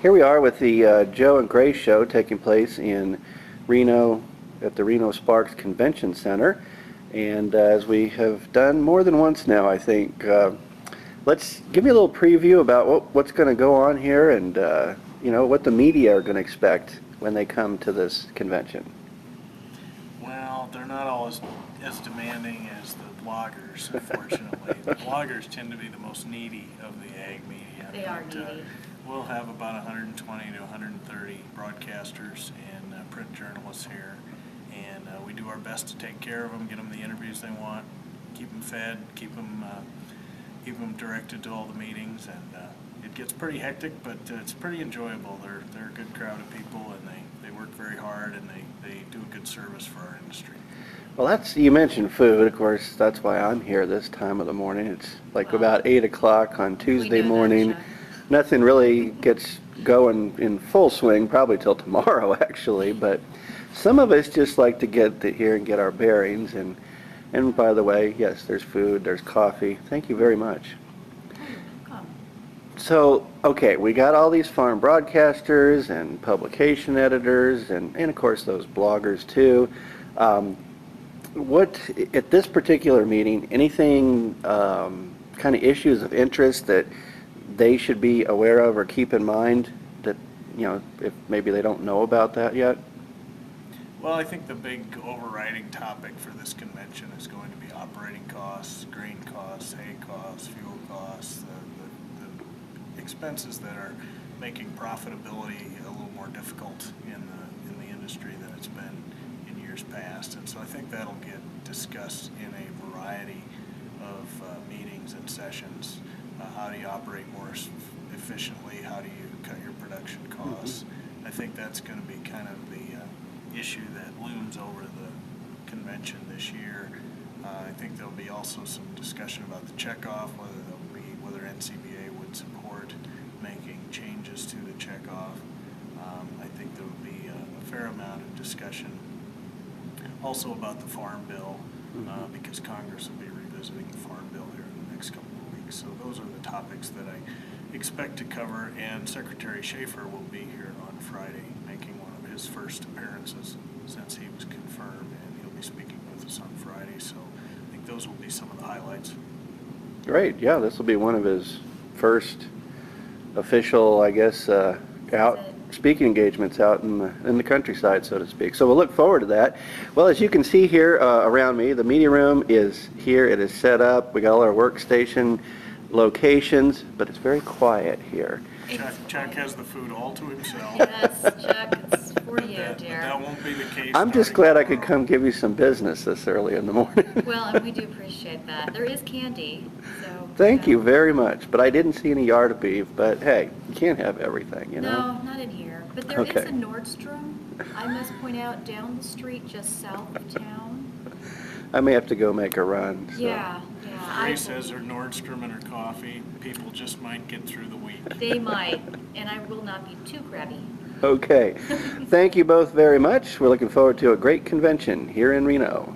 Here we are with the Joe and Grace show taking place in Reno at the Reno Sparks Convention Center. And as we have done more than once now, I think, let's give me a little preview about what's going to go on here and, what the media are going to expect when they come to this convention. Well, they're not all as demanding as the bloggers, unfortunately. The bloggers tend to be the most needy of the ag media. They are needy. We'll have about 120 to 130 broadcasters and print journalists here, and we do our best to take care of them, get them the interviews they want, keep them fed, keep them directed to all the meetings, and it gets pretty hectic, but it's pretty enjoyable. They're a good crowd of people, and they work very hard, and they do a good service for our industry. Well, you mentioned food, of course. That's why I'm here this time of the morning. It's like about 8 o'clock on Tuesday morning. Nothing really gets going in full swing, probably till tomorrow, actually. But some of us just like to get here and get our bearings. And by the way, yes, there's food, there's coffee. Thank you very much. So, okay, we got all these farm broadcasters and publication editors and of course those bloggers too. What, at this particular meeting, anything kind of issues of interest that they should be aware of or keep in mind that, if maybe they don't know about that yet? Well, I think the big overriding topic for this convention is going to be operating costs, grain costs, hay costs, fuel costs, the expenses that are making profitability a little more difficult in the industry than it's been in years past. And so I think that'll get discussed in a variety of meetings and sessions. How do you operate more efficiently? How do you cut your production costs? Mm-hmm. I think that's going to be kind of the issue that looms over the convention this year. I think there'll be also some discussion about the checkoff, whether NCBA would support making changes to the checkoff. I think there will be a fair amount of discussion also about the Farm Bill, because Congress will be revisiting the Farm Bill here in the next couple of weeks. So those are the topics that I expect to cover, and Secretary Schaefer will be here on Friday making one of his first appearances since he was confirmed, and he'll be speaking with us on Friday. So I think those will be some of the highlights. Great. Yeah, this will be one of his first official, I guess, out speaking engagements out in the countryside, so to speak. So we'll look forward to that. Well, as you can see here around me, the media room is here. It is set up. We got all our workstation locations, but it's very quiet here. Chuck has the food all to himself. Yes, Chuck, it's for you, dear. But that won't be the case. I'm just glad I could come give you some business this early in the morning. Well, and we do appreciate that. There is candy, so. Thank you very much, but I didn't see any yard of beef, but hey, you can't have everything, you know? No, not in here. But there is a Nordstrom, I must point out, down the street just south of town. I may have to go make a run. So. Yeah. Grace has her Nordstrom and her coffee. People just might get through the week. They might, and I will not be too crabby. Okay. Thank you both very much. We're looking forward to a great convention here in Reno.